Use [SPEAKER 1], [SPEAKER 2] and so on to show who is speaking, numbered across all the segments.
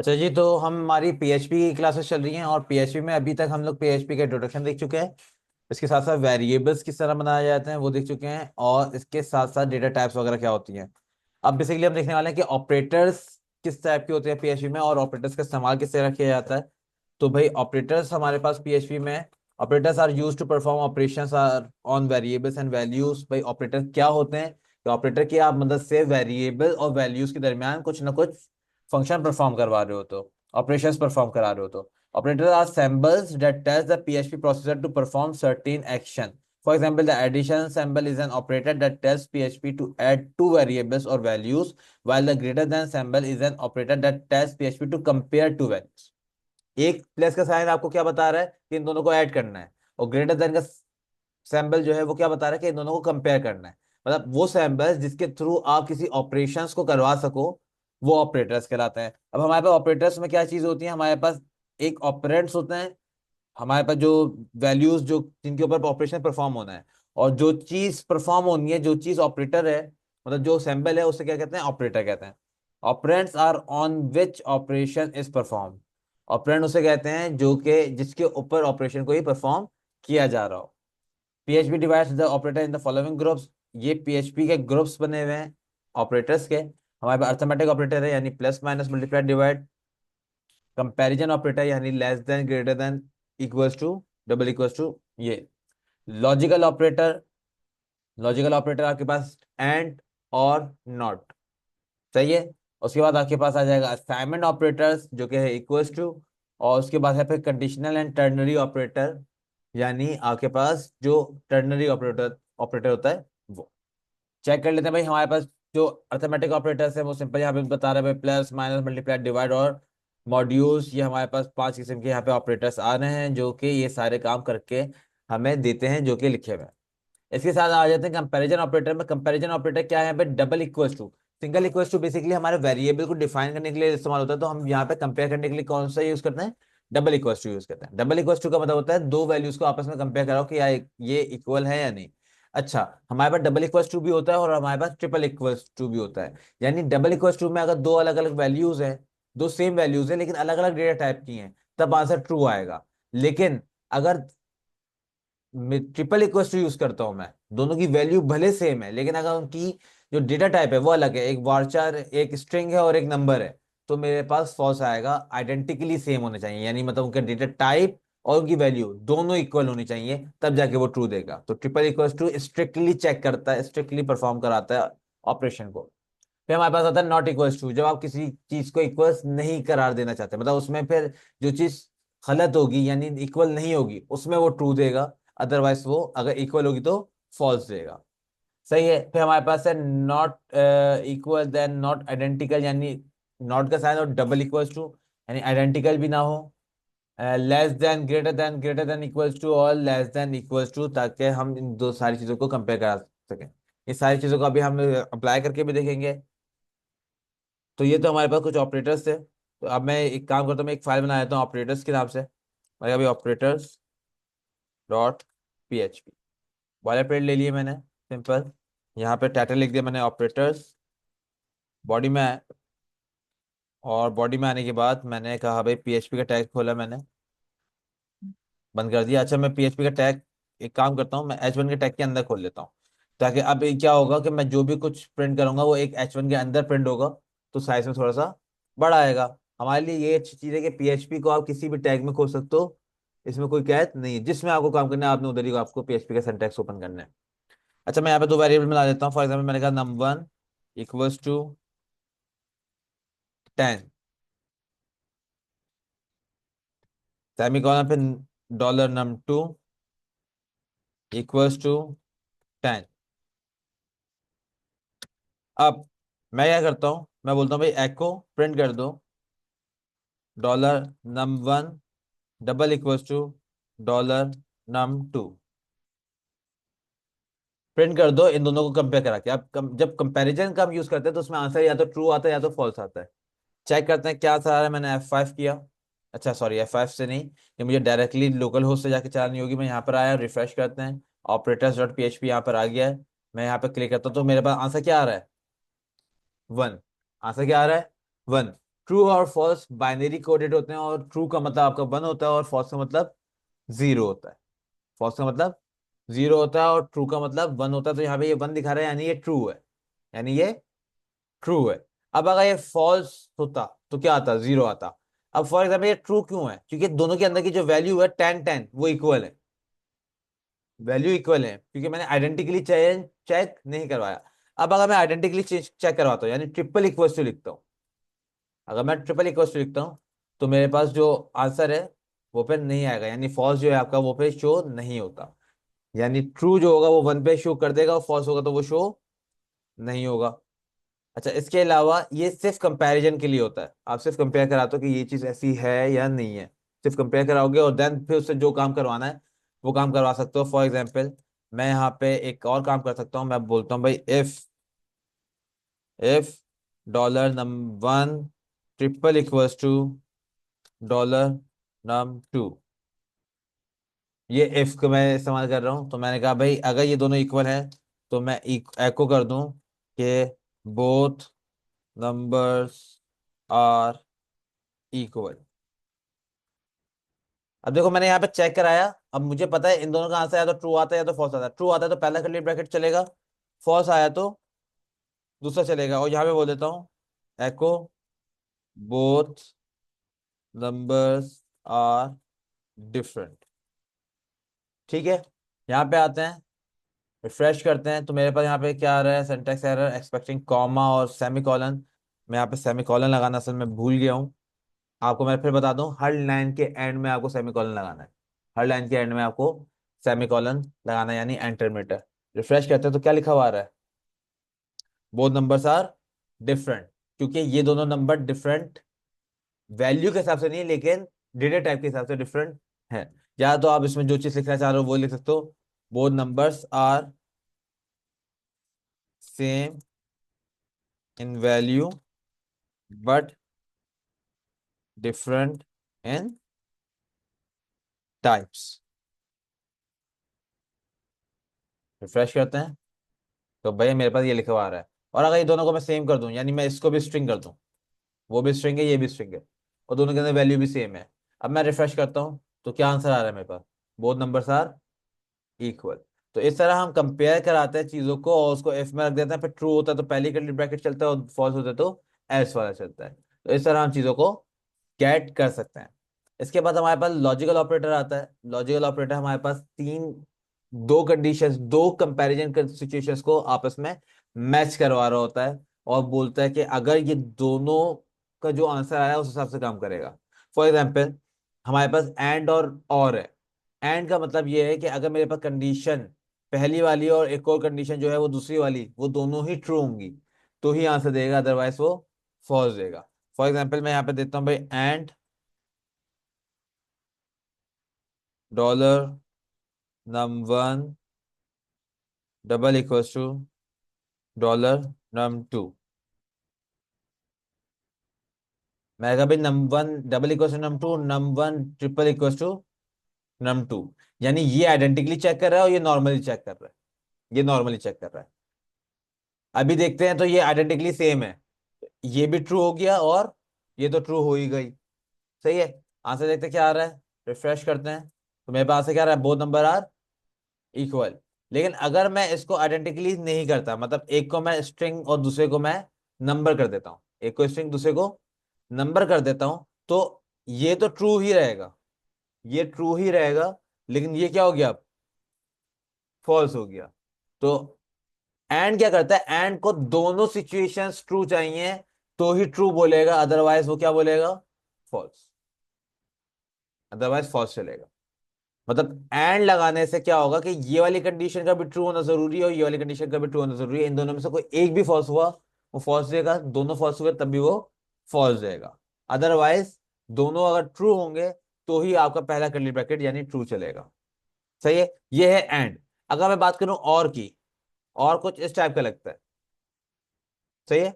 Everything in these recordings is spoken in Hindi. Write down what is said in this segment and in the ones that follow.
[SPEAKER 1] अच्छा जी, तो हमारी पीएचपी की क्लासेस चल रही हैं और पीएचपी में अभी तक हम लोग पीएचपी का इंट्रोडक्शन देख चुके हैं। इसके साथ साथ वेरिएबल्स किस तरह बनाए जाते हैं वो देख चुके हैं, और इसके साथ साथ डेटा टाइप्स वगैरह क्या होती हैं। अब बेसिकली हम देखने वाले हैं कि ऑपरेटर्स किस टाइप के होते हैं पीएचपी में, और ऑपरेटर्स का इस्तेमाल किस तरह किया जाता है। तो भाई ऑपरेटर्स हमारे पास पीएचपी में, operators are use to perform operations are on variables and values. भाई ऑपरेटर क्या होते हैं? तो ऑपरेटर की आप मदद से वेरिएबल और वैल्यूज के दरमियान कुछ ना कुछ फंक्शन परफॉर्म करवा रहे हो, तो ऑपरेशंस परफॉर्म करा रहे हो। तो operator are symbols that tells the PHP processor to perform certain action. For example, the addition symbol is an operator that tells PHP to add two variables or values, while the greater than symbol is an operator that tells PHP to compare two values. एक प्लस का साइन आपको क्या बता रहा है कि इन दोनों को ऐड करना है, और ग्रेटर देन का सैम्बल जो है वो क्या बता रहा है कि इन दोनों को कंपेयर करना है। मतलब वो सैम्बल जिसके थ्रू आप किसी ऑपरेशंस को करवा सको, वो ऑपरेटर्स कहलाते हैं। अब हमारे पास ऑपरेटर्स में क्या चीज होती है? हमारे पास एक ऑपरेंड्स होते हैं, हमारे पास जो वैल्यूज जो जिनके ऊपर ऑपरेशन परफॉर्म होना है, और जो चीज परफॉर्म होनी है, जो चीज ऑपरेटर है, मतलब जो सैम्बल है, उसे क्या कहते हैं? ऑपरेटर कहते हैं। Operands are on which operation is perform. Operand उसे कहते हैं जो कि जिसके ऊपर ऑपरेशन को ही परफॉर्म किया जा रहा हो। PHP divides the operator in the following groups. ये पीएचपी के ग्रुप्स बने हुए हैं ऑपरेटर्स के। हमारे पास अर्थमेटिक ऑपरेटर है, यानी plus minus multiply divide. Comparison operator यानी less than greater than equals to double equals to ये। लॉजिकल ऑपरेटर, लॉजिकल ऑपरेटर आपके पास एंड और नॉट, सही है। उसके बाद आपके पास आ जाएगा असाइनमेंट ऑपरेटर्स जो कि है इक्वल्स टू, और उसके बाद है फिर कंडीशनल एंड टर्नरी ऑपरेटर, यानी आपके पास जो टर्नरी ऑपरेटर ऑपरेटर होता है वो। चेक कर लेते हैं भाई हमारे पास जो अर्थमेटिक ऑपरेटर्स है वो सिंपल यहाँ पे बता रहे हैं भाई, प्लस माइनस मल्टीप्लाई डिवाइड और मॉड्यूल्स। ये हमारे पास पांच किस्म के यहाँ पे ऑपरेटर्स आ रहे हैं जो कि ये सारे काम करके हमें देते हैं, जो कि लिखे हुए हैं। इसके साथ आ जाते हैं कंपैरिजन ऑपरेटर में। कंपैरिजन ऑपरेटर क्या है? यहाँ पे double equals to, single equals to basically हमारे वेरिएबल को डिफाइन करने के लिए इस्तेमाल होता है। तो हम यहाँ पे कंपेयर करने के लिए कौन सा यूज करते हैं? डबल इक्वल्स टू यूज करते हैं। डबल इक्वल्स टू का मतलब होता है दो वैल्यूज को आपस में कंपेयर कराओ कि यार ये इक्वल है या नहीं। अच्छा, हमारे पास डबल इक्वल्स टू भी होता है और हमारे पास ट्रिपल इक्वल्स टू भी होता है। यानी डबल इक्वल्स टू में अगर दो अलग अलग वैल्यूज हैं, दो सेम वैल्यूज हैं लेकिन अलग अलग डेटा टाइप की हैं, तब आंसर ट्रू आएगा। लेकिन अगर ट्रिपल इक्वल टू यूज करता हूं, मैं दोनों की वैल्यू भले सेम है लेकिन अगर उनकी जो डेटा टाइप है वो अलग है, एक वारचार एक स्ट्रिंग है और एक नंबर है, तो मेरे पास फॉल्स आएगा। आइडेंटिकली सेम होने चाहिए, यानी मतलब उनका डेटा टाइप और उनकी वैल्यू दोनों इक्वल होनी चाहिए, तब जाके वो ट्रू देगा। तो triple equal to strictly check करता है, स्ट्रिक्टली परफॉर्म कराता है ऑपरेशन को। फिर हमारे पास आता है नॉट इक्वल्स टू, जब आप किसी चीज को इक्वल्स नहीं करार देना चाहते, मतलब उसमें फिर जो चीज गलत होगी यानी इक्वल नहीं होगी उसमें वो ट्रू देगा, अदरवाइज वो अगर इक्वल होगी तो फॉल्स देगा। सही है। फिर हमारे पास है not equal then not identical, यानी नॉट का साइन और डबल इक्वल्स टू, यानी आइडेंटिकल भी ना हो। Less than greater than equals to और लेस देन इक्वल्स टू, ताकि हम इन दो सारी चीजों को कंपेयर करा सकें। ये सारी चीजों को अभी हम अप्लाई करके भी देखेंगे। तो ये तो हमारे पास कुछ ऑपरेटर्स थे। तो अब मैं एक काम करता हूँ, मैं एक फाइल बना लेता हूँ ऑपरेटर्स के नाम से। मैं अभी operators dot P H P वाले पेड ले लिए मैंने, सिंपल। यहाँ पे टाइटल लिख दिया मैंने ऑपरेटर्स। बॉडी में आया, और बॉडी में आने के बाद मैंने कहा भाई पीएचपी का टैग खोला मैंने, बंद कर दिया। अच्छा, मैं पीएचपी का टैग एक काम करता हूँ, मैं H1 के टैग के अंदर खोल लेता हूँ, ताकि अब ये क्या होगा कि मैं जो भी कुछ प्रिंट करूंगा वो एक H1 के अंदर प्रिंट होगा, तो साइज में थोड़ा सा बड़ा आएगा। हमारे लिए ये अच्छी चीज़ है कि पीएचपी को आप किसी भी टैग में खोल सकते हो, इसमें कोई कैद नहीं है। जिसमें आपको काम करना है आपने उधर ही आपको पीएचपी का सिंटैक्स ओपन करना है। अच्छा, मैं यहाँ पे दो वेरिएबल मिला देता हूँ। फॉर एग्जाम्पल मैंने कहा num1 इक्वल्स टू 10, सेमीकोलन पे $num2 इक्वल्स टू 10। अब मैं क्या करता हूँ, मैं बोलता हूँ भाई एको प्रिंट कर दो $num1 double equals to $num2। Print कर दो इन दोनों को कंपेयर करा के। अब जब कंपैरिजन का हम यूज करते हैं तो उसमें आंसर या तो ट्रू आता है या तो फॉल्स आता है। चेक करते हैं क्या आंसर आ रहा है। मैंने F5 किया, अच्छा सॉरी F5 से नहीं, ये मुझे डायरेक्टली लोकल होस्ट से जाके चलानी होगी। मैं यहाँ पर आया, रिफ्रेश करते हैं, operators dot P H P यहाँ पर आ गया है। मैं यहाँ पर क्लिक करता हूँ तो मेरे पास आंसर क्या आ रहा है? 1। आंसर क्या आ रहा है? 1। ट्रू और फॉल्स बाइनरी कोडेड होते हैं, और ट्रू का मतलब आपका 1 होता है और फॉल्स का मतलब 0 होता है। फॉल्स का मतलब 0 होता है और ट्रू का मतलब 1 होता है। तो यहाँ पे ये 1 दिखा रहा है, यानी ये ट्रू है, यानी ये ट्रू है। अब अगर ये फॉल्स होता तो क्या आता, 0 आता। अब फॉर एग्जाम्पल ये ट्रू क्यों है, क्योंकि दोनों के अंदर की जो वैल्यू है 10 10 वो इक्वल है, वैल्यू इक्वल है, क्योंकि मैंने आइडेंटिकली चेक नहीं करवाया। अब अगर मैं आइडेंटिकली चेक करवाता हूँ, यानी ट्रिपल इक्वल टू लिखता हूँ, अगर मैं ट्रिपल इक्वल टू लिखता हूँ, तो मेरे पास जो आंसर है वो पे नहीं आएगा, यानी फॉल्स जो है आपका वो पे शो नहीं होता। यानी ट्रू जो होगा वो 1 पे शो कर देगा, और फॉल्स होगा तो वो शो नहीं होगा। अच्छा, इसके अलावा ये सिर्फ कंपैरिजन के लिए होता है, आप सिर्फ कंपेयर कराते हो कि ये चीज ऐसी है या नहीं है, सिर्फ कंपेयर कराओगे और देन फिर उससे जो काम करवाना है वो काम करवा सकते हो। फॉर एग्जाम्पल मैं यहाँ पे एक और काम कर सकता हूँ, मैं बोलता हूँ भाई इफ $1 ट्रिपल इक्वल्स टू $2। ये इफ को मैं इस्तेमाल कर रहा हूँ, तो मैंने कहा भाई अगर ये दोनों इक्वल है तो मैं एको कर दूं कि बोथ नंबर्स आर इक्वल। अब देखो मैंने यहाँ पे चेक कराया, अब मुझे पता है इन दोनों का आंसर या तो ट्रू आता है या तो फॉल्स आता है। ट्रू आता है तो पहला कर्ली ब्रैकेट चलेगा, फॉल्स आया तो दूसरा चलेगा। और यहाँ पे बोल देता हूँ एको बोथ नंबर्स आर डिफरेंट। ठीक है, यहाँ पे आते हैं, रिफ्रेश करते हैं, तो मेरे पास यहाँ पे क्या आ रहा है, सिंटैक्स एरर एक्सपेक्टिंग कॉमा और सेमी कॉलन। मैं यहाँ पे सेमी कॉलन लगाना असल में भूल गया हूँ। आपको मैं फिर बता दूं, हर लाइन के एंड में आपको सेमी कॉलन लगाना है, हर लाइन के एंड में आपको सेमी कॉलन लगाना है, यानी एंटरमीटर। रिफ्रेश करते हैं तो क्या लिखा हुआ आ रहा है, बोथ नंबर्स आर डिफरेंट, क्योंकि ये दोनों नंबर डिफरेंट वैल्यू के हिसाब से नहीं, लेकिन डेटा टाइप के हिसाब से डिफरेंट है। या तो आप इसमें जो चीज लिखना चाह रहे हो वो लिख सकते हो, both numbers are same in value but different in types. Refresh करते हैं तो भैया मेरे पास ये लिखा हुआ आ रहा है। और अगर ये दोनों को मैं सेम कर दूं, यानी मैं इसको भी स्ट्रिंग कर दूं, वो भी स्ट्रिंग है ये भी स्ट्रिंग है, और दोनों के अंदर वैल्यू भी सेम है, अब मैं रिफ्रेश करता हूँ तो क्या आंसर आ रहा है मेरे पास, बोथ नंबर्स आर इक्वल। तो इस तरह हम कंपेयर कराते हैं चीजों को और उसको इफ में रख देते हैं, फिर ट्रू होता है तो पहली कर्ली ब्रैकेट चलता है और फॉल्स होता है तो एल्स वाला चलता है। तो इस तरह हम चीजों को गेट कर सकते हैं। इसके बाद हमारे पास लॉजिकल ऑपरेटर आता है। लॉजिकल ऑपरेटर हमारे पास दो कंडीशंस, दो कंपैरिजन सिचुएशंस को आपस में मैच करवा रहा होता है, और बोलता है कि अगर ये दोनों का जो आंसर आया उस हिसाब से काम करेगा। फॉर एग्जाम्पल हमारे पास एंड और है। एंड का मतलब ये है कि अगर मेरे पास कंडीशन पहली वाली और एक और कंडीशन जो है वो दूसरी वाली, वो दोनों ही ट्रू होंगी तो ही आंसर देगा, अदरवाइज वो फॉल्स देगा। फॉर एग्जाम्पल मैं यहाँ पे देता हूँ भाई and $num1 double equals to $num2। मैं कहा भाई num1 double equals to num2, num1 triple equals to num2। यानी ये आइडेंटिकली चेक कर रहा है और ये नॉर्मली चेक कर रहा है, ये नॉर्मली चेक कर रहा है। अभी देखते हैं तो ये आइडेंटिकली सेम है, ये भी ट्रू हो गया और ये तो ट्रू हो ही गई। सही है, आंसर देखते हैं क्या आ रहा है, रिफ्रेश करते हैं तो मेरे पास आंसर क्या आ रहा है, बोथ नंबर आर इक्वल। लेकिन अगर मैं इसको आइडेंटिकली नहीं करता, मतलब एक को मैं स्ट्रिंग और दूसरे को मैं नंबर कर देता हूं, एक को स्ट्रिंग दूसरे को नंबर कर देता हूं, तो ये तो ट्रू ही रहेगा, ये ट्रू ही रहेगा, लेकिन ये क्या हो गया, फॉल्स हो गया। तो एंड क्या करता है, एंड को दोनों सिचुएशंस ट्रू चाहिए तो ही ट्रू बोलेगा, अदरवाइज वो क्या बोलेगा, फॉल्स, अदरवाइज फॉल्स चलेगा। मतलब एंड लगाने से क्या होगा कि ये वाली कंडीशन का भी ट्रू होना जरूरी है और ये वाली कंडीशन का भी ट्रू होना जरूरी है, इन दोनों में से कोई एक भी फॉल्स हुआ वो फॉल्स देगा, दोनों फॉल्स हुए तब भी वो फॉल्स देगा। अदरवाइज दोनों अगर ट्रू होंगे तो ही आपका पहला कर्ली ब्रैकेट यानी ट्रू चलेगा। सही है, ये है एंड। अगर मैं बात करूं और की, और कुछ इस टाइप का लगता है। सही है,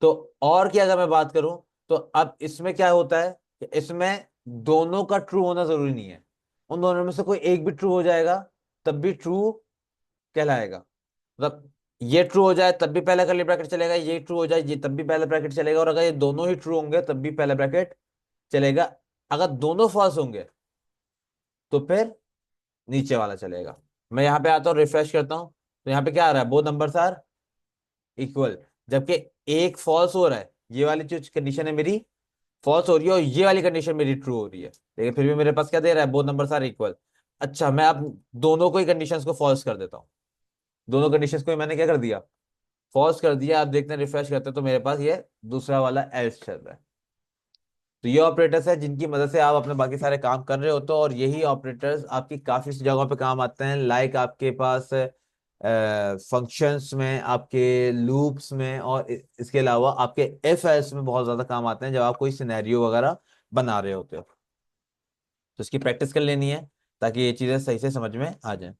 [SPEAKER 1] तो और की अगर मैं बात करूं तो अब इसमें क्या होता है कि इसमें दोनों का ट्रू होना जरूरी नहीं है, उन दोनों में से कोई एक भी ट्रू हो जाएगा तब भी ट्रू कहलाएगा। मतलब ये ट्रू हो जाए तब भी पहला कर्ली ब्रैकेट चलेगा, ये ट्रू हो जाए ये तब भी पहला ब्रैकेट चलेगा, और अगर ये दोनों ही ट्रू होंगे तब भी पहला ब्रैकेट चलेगा। अगर दोनों फॉल्स होंगे तो फिर नीचे वाला चलेगा। मैं यहाँ पे आता हूँ, रिफ्रेश करता हूँ, तो यहाँ पे क्या आ रहा है, बोथ नंबर्स आर इक्वल। जबकि एक फॉल्स हो रहा है, ये वाली जो कंडीशन है मेरी फॉल्स हो रही है, और ये वाली कंडीशन मेरी ट्रू हो रही है, लेकिन फिर भी मेरे पास क्या दे रहा है, बोथ नंबर्स आर इक्वल। अच्छा, मैं अब दोनों को ही कंडीशंस को फॉल्स कर देता हूँ। दोनों कंडीशंस को ही मैंने क्या कर दिया, फॉल्स कर दिया। आप देखते हैं, रिफ्रेश करते हैं, तो मेरे पास ये दूसरा वाला एल्स चल रहा है। तो ये ऑपरेटर्स है जिनकी मदद से आप अपने बाकी सारे काम कर रहे होते हो, और यही ऑपरेटर्स आपकी काफी सी जगहों पे काम आते हैं, लाइक आपके पास फंक्शंस में, आपके लूप्स में, और इसके अलावा आपके इफ एल्स में बहुत ज्यादा काम आते हैं जब आप कोई सिनेरियो वगैरह बना रहे होते हो। तो इसकी प्रैक्टिस कर लेनी है ताकि ये चीजें सही से समझ में आ जाए।